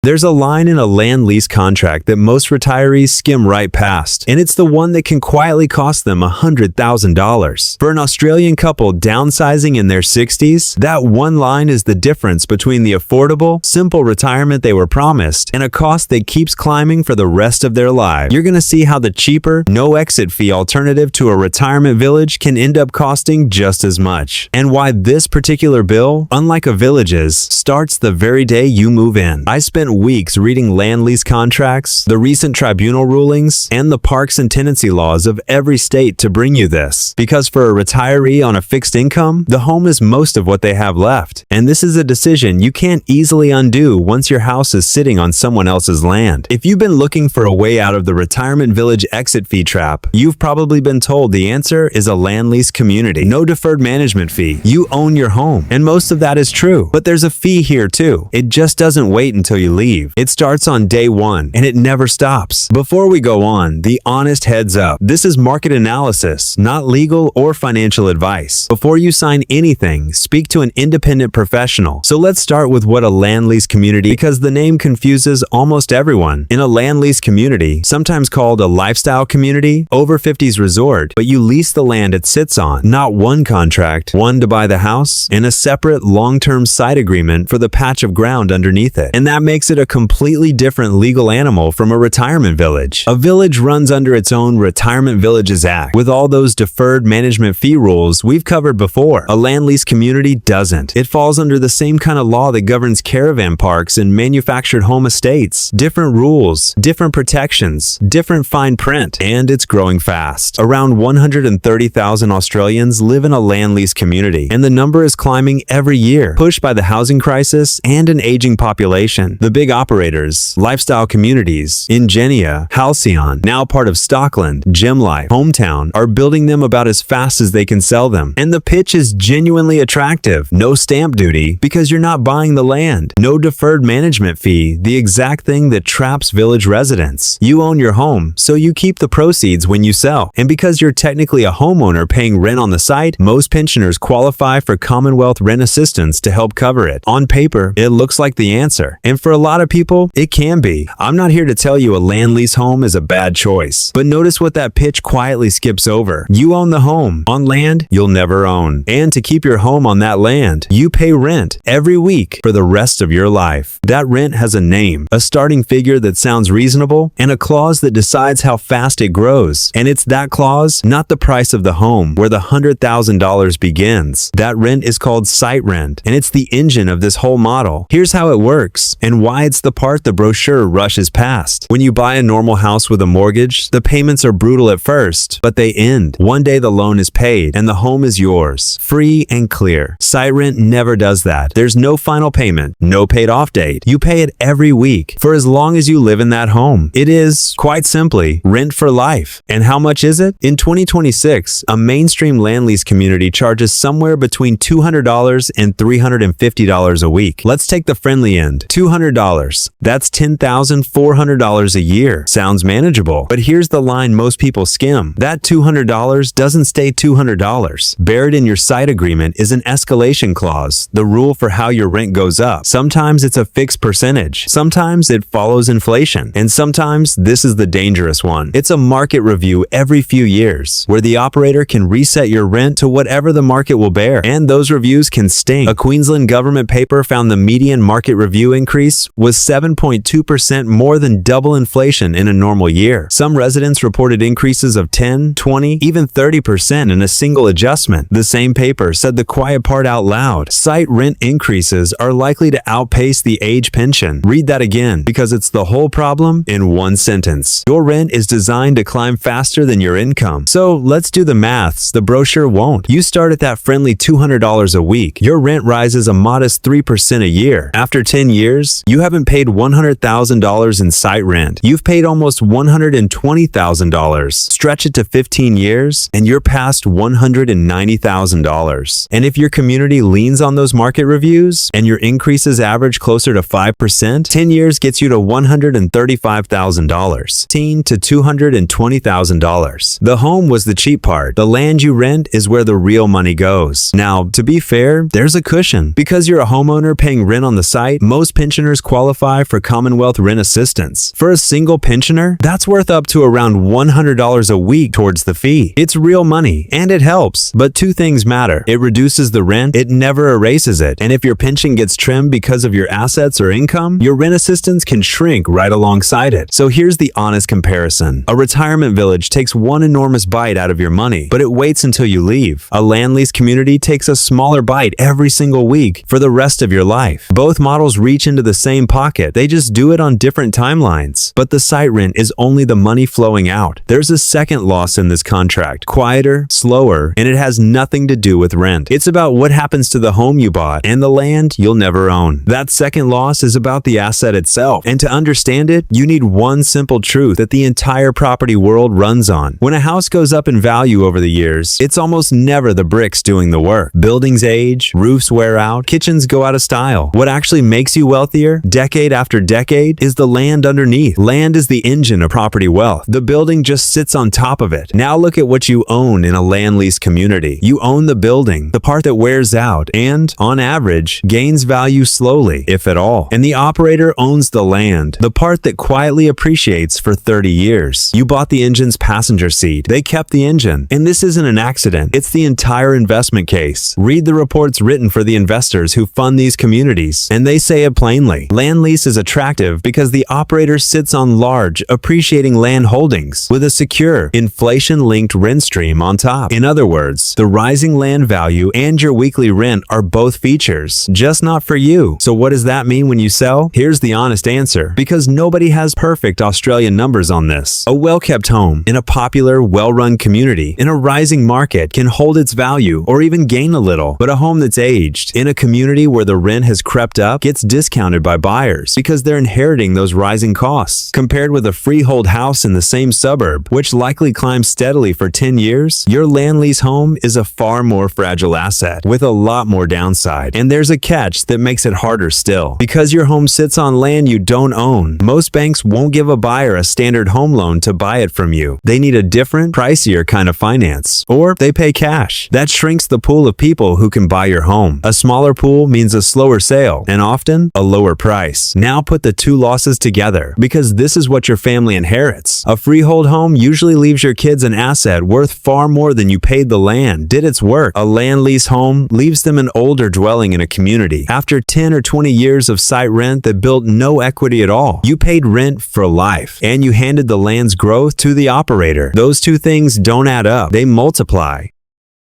There's a line in a land lease contract that most retirees skim right past, and it's the one that can quietly cost them $100,000. For an Australian couple downsizing in their 60s, that one line is the difference between the affordable, simple retirement they were promised and a cost that keeps climbing for the rest of their lives. You're going to see how the cheaper, no exit fee alternative to a retirement village can end up costing just as much, and why this particular bill, unlike a village's, starts the very day you move in. I spent weeks reading land lease contracts, the recent tribunal rulings, and the parks and tenancy laws of every state to bring you this. Because for a retiree on a fixed income, the home is most of what they have left. And this is a decision you can't easily undo once your house is sitting on someone else's land. If you've been looking for a way out of the retirement village exit fee trap, you've probably been told the answer is a land lease community. No deferred management fee. You own your home. And most of that is true. But there's a fee here too. It just doesn't wait until you leave. It starts on day one, and it never stops. Before we go on, the honest heads up. This is market analysis, not legal or financial advice. Before you sign anything, speak to an independent professional. So let's start with what a land lease community, because the name confuses almost everyone. In a land lease community, sometimes called a lifestyle community, over 50s resort, but you lease the land it sits on, not one contract, one to buy the house, and a separate long-term site agreement for the patch of ground underneath it. And that makes it a completely different legal animal from a retirement village. A village runs under its own Retirement Villages Act, with all those deferred management fee rules we've covered before. A land lease community doesn't. It falls under the same kind of law that governs caravan parks and manufactured home estates. Different rules, different protections, different fine print, and it's growing fast. Around 130,000 Australians live in a land lease community, and the number is climbing every year, pushed by the housing crisis and an aging population. The big operators, lifestyle communities, Ingenia, Halcyon, now part of Stockland, Gem Life, Hometown, are building them about as fast as they can sell them. And the pitch is genuinely attractive. No stamp duty, because you're not buying the land. No deferred management fee, the exact thing that traps village residents. You own your home, so you keep the proceeds when you sell. And because you're technically a homeowner paying rent on the site, most pensioners qualify for Commonwealth rent assistance to help cover it. On paper, it looks like the answer. And for a lot of people, it can be. I'm not here to tell you a land lease home is a bad choice. But notice what that pitch quietly skips over. You own the home on land you'll never own. And to keep your home on that land, you pay rent every week for the rest of your life. That rent has a name, a starting figure that sounds reasonable, and a clause that decides how fast it grows. And it's that clause, not the price of the home, where the $100,000 begins. That rent is called site rent, and it's the engine of this whole model. Here's how it works, and why it's the part the brochure rushes past. When you buy a normal house with a mortgage, the payments are brutal at first, but they end. One day the loan is paid, and the home is yours, free and clear. Site rent never does that. There's no final payment, no paid off date. You pay it every week, for as long as you live in that home. It is, quite simply, rent for life. And how much is it? In 2026, a mainstream land lease community charges somewhere between $200 and $350 a week. Let's take the friendly end. $200. That's $10,400 a year. Sounds manageable. But here's the line most people skim. That $200 doesn't stay $200. Buried in your site agreement is an escalation clause, the rule for how your rent goes up. Sometimes it's a fixed percentage. Sometimes it follows inflation. And sometimes this is the dangerous one. It's a market review every few years, where the operator can reset your rent to whatever the market will bear. And those reviews can sting. A Queensland government paper found the median market review increase was 7.2%, more than double inflation in a normal year. Some residents reported increases of 10, 20, even 30% in a single adjustment. The same paper said the quiet part out loud. Site rent increases are likely to outpace the age pension. Read that again, because it's the whole problem in one sentence. Your rent is designed to climb faster than your income. So let's do the maths. The brochure won't. You start at that friendly $200 a week. Your rent rises a modest 3% a year. After 10 years, you haven't paid $100,000 in site rent. You've paid almost $120,000. Stretch it to 15 years, and you're past $190,000. And if your community leans on those market reviews, and your increases average closer to 5%, 10 years gets you to $135,000. 15 to $220,000. The home was the cheap part. The land you rent is where the real money goes. Now, to be fair, there's a cushion. Because you're a homeowner paying rent on the site, most pensioners qualify for Commonwealth rent assistance. For a single pensioner, that's worth up to around $100 a week towards the fee. It's real money, and it helps. But two things matter. It reduces the rent, it never erases it. And if your pension gets trimmed because of your assets or income, your rent assistance can shrink right alongside it. So here's the honest comparison. A retirement village takes one enormous bite out of your money, but it waits until you leave. A land lease community takes a smaller bite every single week for the rest of your life. Both models reach into the same pocket, they just do it on different timelines. But the site rent is only the money flowing out. There's a second loss in this contract, quieter, slower, and it has nothing to do with rent. It's about what happens to the home you bought and the land you'll never own. That second loss is about the asset itself, and to understand it, you need one simple truth that the entire property world runs on. When a house goes up in value over the years, it's almost never the bricks doing the work. Buildings age, roofs wear out, kitchens go out of style. What actually makes you wealthier, decade after decade, is the land underneath. Land is the engine of property wealth. The building just sits on top of it. Now look at what you own in a land lease community. You own the building, the part that wears out, and, on average, gains value slowly, if at all. And the operator owns the land, the part that quietly appreciates for 30 years. You bought the engine's passenger seat. They kept the engine. And this isn't an accident. It's the entire investment case. Read the reports written for the investors who fund these communities, and they say it plainly. Land lease is attractive because the operator sits on large, appreciating land holdings with a secure, inflation-linked rent stream on top. In other words, the rising land value and your weekly rent are both features, just not for you. So what does that mean when you sell? Here's the honest answer, because nobody has perfect Australian numbers on this. A well-kept home in a popular, well-run community in a rising market can hold its value or even gain a little, but a home that's aged in a community where the rent has crept up gets discounted by buyers because they're inheriting those rising costs. Compared with a freehold house in the same suburb, which likely climbs steadily for 10 years, your land lease home is a far more fragile asset with a lot more downside. And there's a catch that makes it harder still. Because your home sits on land you don't own, most banks won't give a buyer a standard home loan to buy it from you. They need a different, pricier kind of finance, or they pay cash. That shrinks the pool of people who can buy your home. A smaller pool means a slower sale, and often a lower price. Now put the two losses together, because this is what your family inherits. A freehold home usually leaves your kids an asset worth far more than you paid the land did its work. A land lease home leaves them an older dwelling in a community. After 10 or 20 years of site rent that built no equity at all, you paid rent for life, and you handed the land's growth to the operator. Those two things don't add up, they multiply.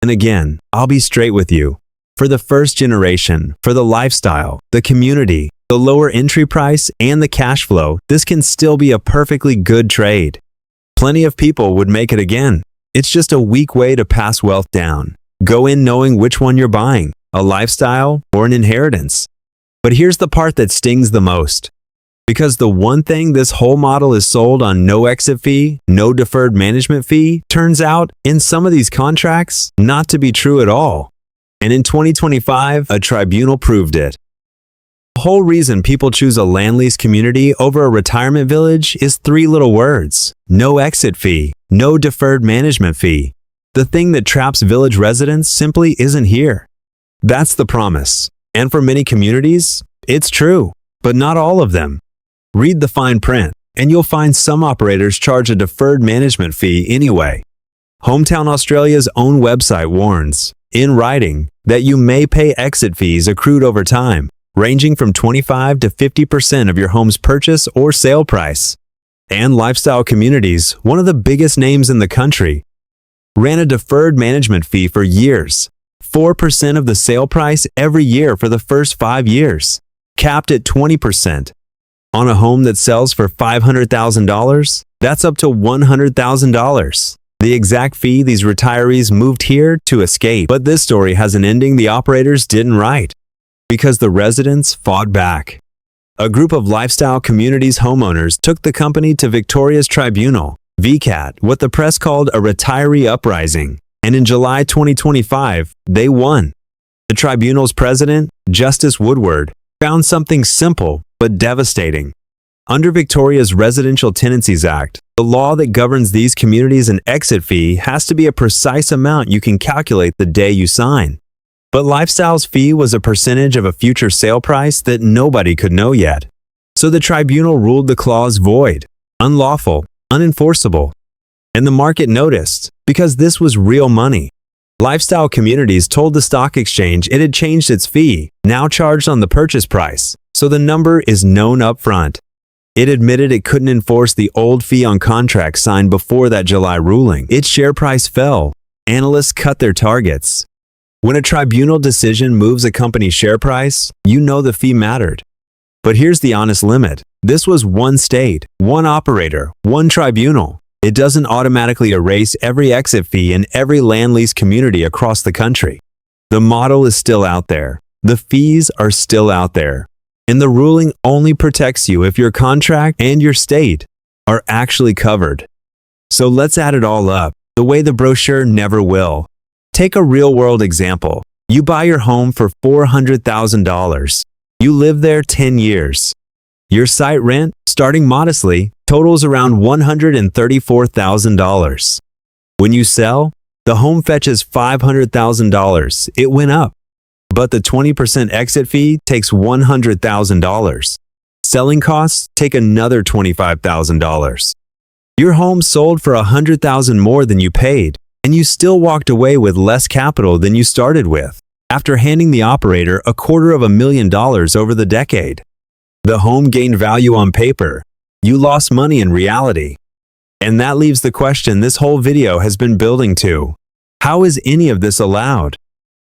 And again, I'll be straight with you. For the first generation, for the lifestyle, the community, the lower entry price, and the cash flow, this can still be a perfectly good trade. Plenty of people would make it again. It's just a weak way to pass wealth down. Go in knowing which one you're buying, a lifestyle or an inheritance. But here's the part that stings the most. Because the one thing this whole model is sold on, no exit fee, no deferred management fee, turns out, in some of these contracts, not to be true at all. And in 2025, a tribunal proved it. The whole reason people choose a land lease community over a retirement village is three little words: no exit fee, no deferred management fee. The thing that traps village residents simply isn't here. That's the promise. And for many communities, it's true, but not all of them. Read the fine print, and you'll find some operators charge a deferred management fee anyway. Hometown Australia's own website warns, in writing, that you may pay exit fees accrued over time, ranging from 25 to 50% of your home's purchase or sale price. And Lifestyle Communities, one of the biggest names in the country, ran a deferred management fee for years, 4% of the sale price every year for the first 5 years, capped at 20%. On a home that sells for $500,000, that's up to $100,000. The exact fee these retirees moved here to escape. But this story has an ending the operators didn't write, because the residents fought back. A group of Lifestyle Communities homeowners took the company to Victoria's tribunal, VCAT, what the press called a retiree uprising. And in July 2025, they won. The tribunal's president, Justice Woodward, found something simple but devastating. Under Victoria's Residential Tenancies Act, the law that governs these communities, an exit fee has to be a precise amount you can calculate the day you sign. But Lifestyle's fee was a percentage of a future sale price that nobody could know yet. So the tribunal ruled the clause void, unlawful, unenforceable. And the market noticed, because this was real money. Lifestyle Communities told the stock exchange it had changed its fee, now charged on the purchase price, so the number is known up front. It admitted it couldn't enforce the old fee on contracts signed before that July ruling. Its share price fell. Analysts cut their targets. When a tribunal decision moves a company's share price, you know the fee mattered. But here's the honest limit. This was one state, one operator, one tribunal. It doesn't automatically erase every exit fee in every land lease community across the country. The model is still out there. The fees are still out there. And the ruling only protects you if your contract and your state are actually covered. So let's add it all up, the way the brochure never will. Take a real-world example. You buy your home for $400,000. You live there 10 years. Your site rent, starting modestly, totals around $134,000. When you sell, the home fetches $500,000. It went up. But the 20% exit fee takes $100,000. Selling costs take another $25,000. Your home sold for $100,000 more than you paid, and you still walked away with less capital than you started with, after handing the operator $250,000 over the decade. The home gained value on paper. You lost money in reality. And that leaves the question this whole video has been building to. How is any of this allowed?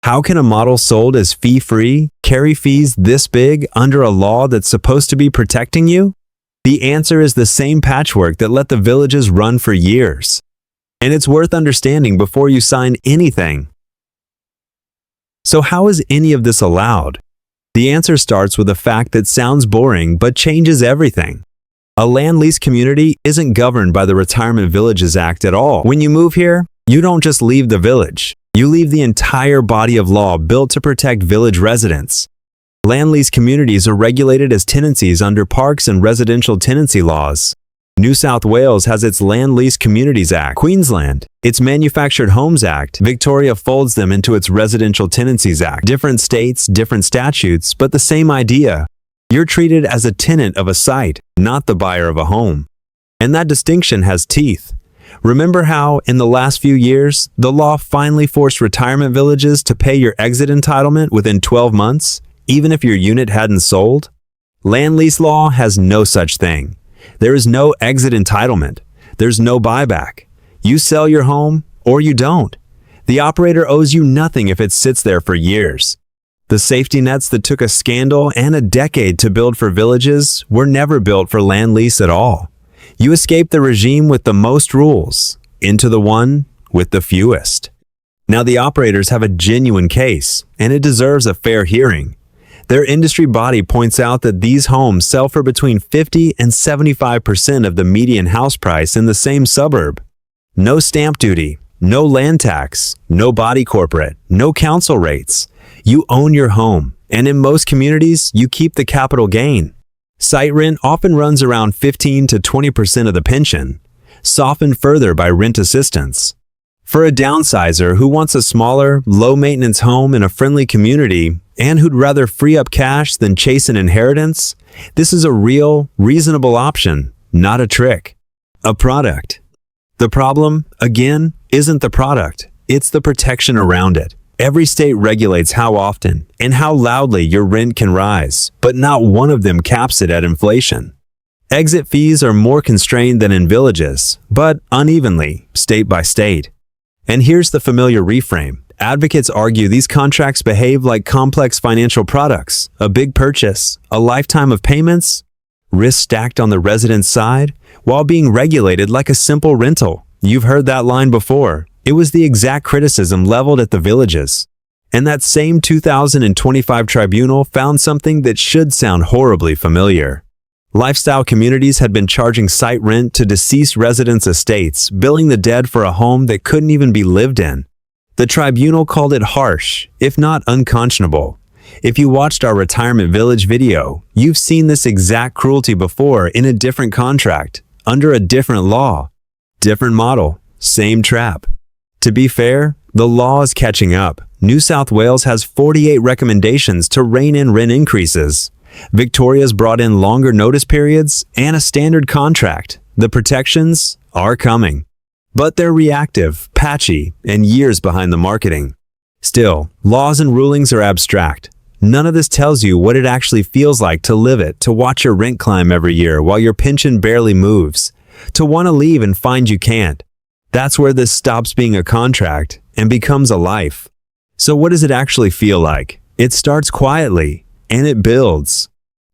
How can a model sold as fee-free carry fees this big under a law that's supposed to be protecting you? The answer is the same patchwork that let the villages run for years. And it's worth understanding before you sign anything. So how is any of this allowed? The answer starts with a fact that sounds boring but changes everything. A land lease community isn't governed by the Retirement Villages Act at all. When you move here, you don't just leave the village. You leave the entire body of law built to protect village residents. Land lease communities are regulated as tenancies under parks and residential tenancy laws. New South Wales has its Land Lease Communities Act. Queensland, its Manufactured Homes Act. Victoria folds them into its Residential Tenancies Act. Different states, different statutes, but the same idea. You're treated as a tenant of a site, not the buyer of a home. And that distinction has teeth. Remember how, in the last few years, the law finally forced retirement villages to pay your exit entitlement within 12 months, even if your unit hadn't sold? Land lease law has no such thing. There is no exit entitlement. There's no buyback. You sell your home, or you don't. The operator owes you nothing if it sits there for years. The safety nets that took a scandal and a decade to build for villages were never built for land lease at all. You escape the regime with the most rules, into the one with the fewest. Now the operators have a genuine case, and it deserves a fair hearing. Their industry body points out that these homes sell for between 50 and 75% of the median house price in the same suburb. No stamp duty, no land tax, no body corporate, no council rates. You own your home, and in most communities, you keep the capital gain. Site rent often runs around 15 to 20% of the pension, softened further by rent assistance. For a downsizer who wants a smaller, low-maintenance home in a friendly community and who'd rather free up cash than chase an inheritance, this is a real, reasonable option, not a trick. A product. The problem, again, isn't the product, it's the protection around it. Every state regulates how often and how loudly your rent can rise, but not one of them caps it at inflation. Exit fees are more constrained than in villages, but unevenly, state by state. And here's the familiar reframe. Advocates argue these contracts behave like complex financial products, a big purchase, a lifetime of payments, risk stacked on the resident's side, while being regulated like a simple rental. You've heard that line before. It was the exact criticism leveled at the villages. And that same 2025 tribunal found something that should sound horribly familiar. Lifestyle Communities had been charging site rent to deceased residents' estates, billing the dead for a home that couldn't even be lived in. The tribunal called it harsh, if not unconscionable. If you watched our retirement village video, you've seen this exact cruelty before in a different contract, under a different law. Different model, same trap. To be fair, the law is catching up. New South Wales has 48 recommendations to rein in rent increases. Victoria's brought in longer notice periods and a standard contract. The protections are coming. But they're reactive, patchy, and years behind the marketing. Still, laws and rulings are abstract. None of this tells you what it actually feels like to live it, to watch your rent climb every year while your pension barely moves, to want to leave and find you can't. That's where this stops being a contract and becomes a life. So what does it actually feel like? It starts quietly, and it builds.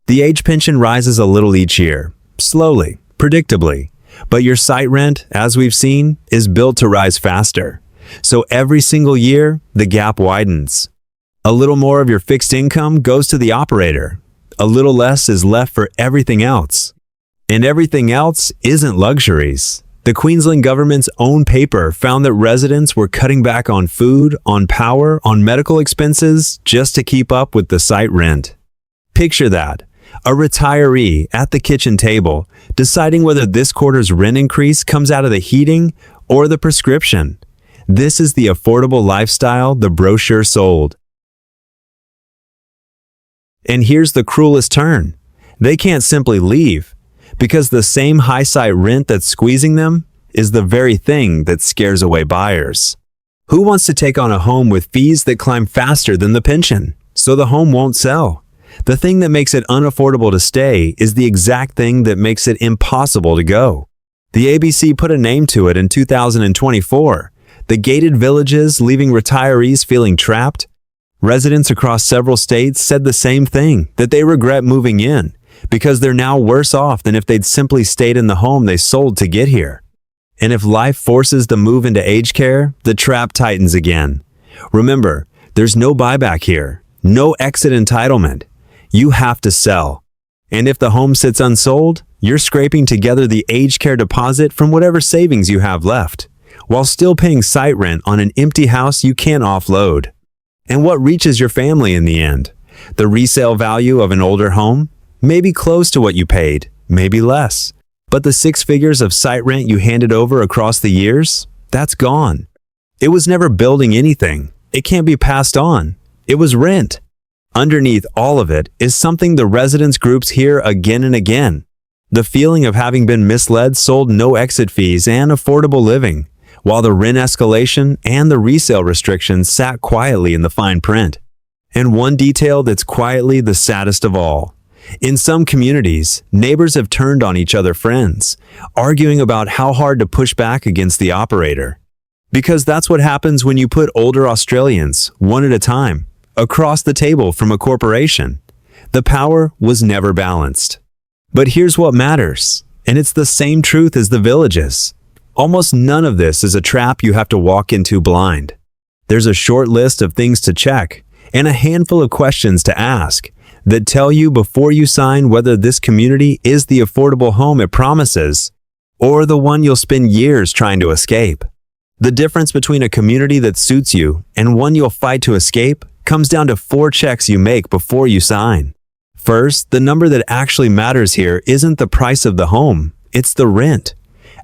The age pension rises a little each year, slowly, predictably, but your site rent, as we've seen, is built to rise faster. So every single year, the gap widens. A little more of your fixed income goes to the operator. A little less is left for everything else. And everything else isn't luxuries. The Queensland government's own paper found that residents were cutting back on food, on power, on medical expenses just to keep up with the site rent. Picture that. A retiree at the kitchen table deciding whether this quarter's rent increase comes out of the heating or the prescription. This is the affordable lifestyle the brochure sold. And here's the cruelest turn. They can't simply leave, because the same high site rent that's squeezing them is the very thing that scares away buyers. Who wants to take on a home with fees that climb faster than the pension, so the home won't sell? The thing that makes it unaffordable to stay is the exact thing that makes it impossible to go. The ABC put a name to it in 2024. The gated villages leaving retirees feeling trapped. Residents across several states said the same thing, that they regret moving in because they're now worse off than if they'd simply stayed in the home they sold to get here. And if life forces the move into aged care, the trap tightens again. Remember, there's no buyback here, no exit entitlement. You have to sell. And if the home sits unsold, you're scraping together the aged care deposit from whatever savings you have left, while still paying site rent on an empty house you can't offload. And what reaches your family in the end? The resale value of an older home? Maybe close to what you paid, maybe less. But the 6 figures of site rent you handed over across the years? That's gone. It was never building anything. It can't be passed on. It was rent. Underneath all of it is something the residents groups hear again and again. The feeling of having been misled sold no exit fees and affordable living, while the rent escalation and the resale restrictions sat quietly in the fine print. And one detail that's quietly the saddest of all. In some communities, neighbors have turned on each other friends, arguing about how hard to push back against the operator. Because that's what happens when you put older Australians, one at a time, across the table from a corporation. The power was never balanced. But here's what matters, and it's the same truth as the villages. Almost none of this is a trap you have to walk into blind. There's a short list of things to check and a handful of questions to ask that tell you before you sign whether this community is the affordable home it promises or the one you'll spend years trying to escape. The difference between a community that suits you and one you'll fight to escape comes down to 4 checks you make before you sign. First, the number that actually matters here isn't the price of the home, it's the rent.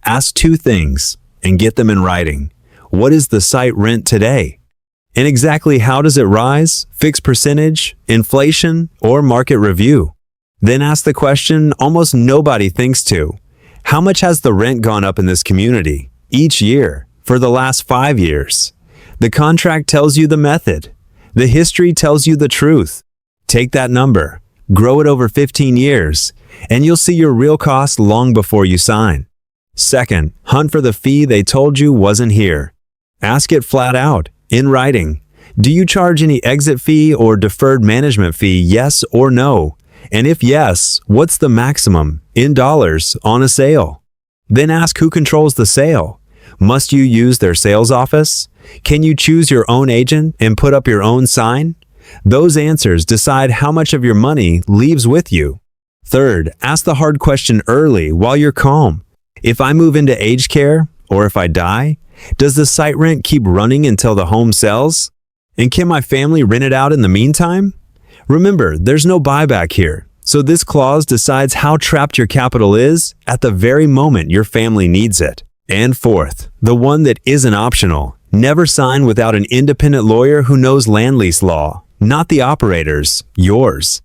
Ask 2 things and get them in writing. What is the site rent today? And exactly how does it rise? Fixed percentage, inflation, or market review? Then ask the question almost nobody thinks to. How much has the rent gone up in this community each year for the last 5 years? The contract tells you the method. The history tells you the truth. Take that number, grow it over 15 years, and you'll see your real cost long before you sign. Second, hunt for the fee they told you wasn't here. Ask it flat out, in writing. Do you charge any exit fee or deferred management fee, yes or no? And if yes, what's the maximum, in dollars, on a sale? Then ask who controls the sale. Must you use their sales office? Can you choose your own agent and put up your own sign? Those answers decide how much of your money leaves with you. Third, ask the hard question early while you're calm. If I move into aged care, or if I die, does the site rent keep running until the home sells? And can my family rent it out in the meantime? Remember, there's no buyback here, so this clause decides how trapped your capital is at the very moment your family needs it. And fourth, the one that isn't optional. Never sign without an independent lawyer who knows land lease law, not the operator's, yours.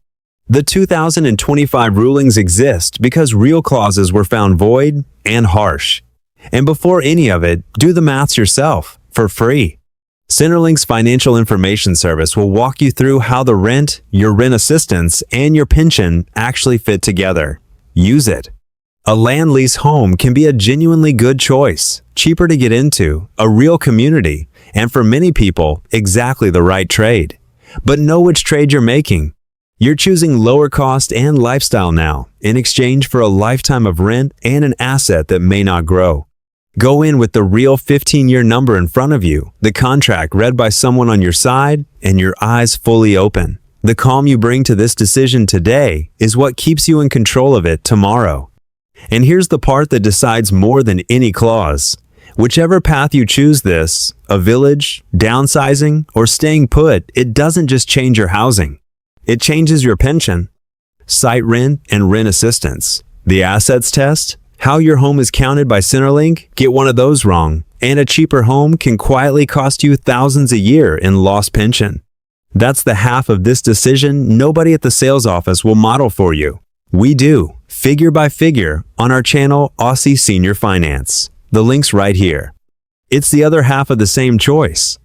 The 2025 rulings exist because real clauses were found void and harsh. And before any of it, do the maths yourself, for free. Centerlink's financial information service will walk you through how the rent, your rent assistance, and your pension actually fit together. Use it. A land lease home can be a genuinely good choice, cheaper to get into, a real community, and for many people, exactly the right trade. But know which trade you're making. You're choosing lower cost and lifestyle now, in exchange for a lifetime of rent and an asset that may not grow. Go in with the real 15-year number in front of you, the contract read by someone on your side, and your eyes fully open. The calm you bring to this decision today is what keeps you in control of it tomorrow. And here's the part that decides more than any clause. Whichever path you choose this, a village, downsizing, or staying put, it doesn't just change your housing. It changes your pension, site rent, and rent assistance. The assets test, how your home is counted by Centerlink, get one of those wrong, and a cheaper home can quietly cost you thousands a year in lost pension. That's the half of this decision nobody at the sales office will model for you. We do, figure by figure, on our channel Aussie Senior Finance. The link's right here. It's the other half of the same choice.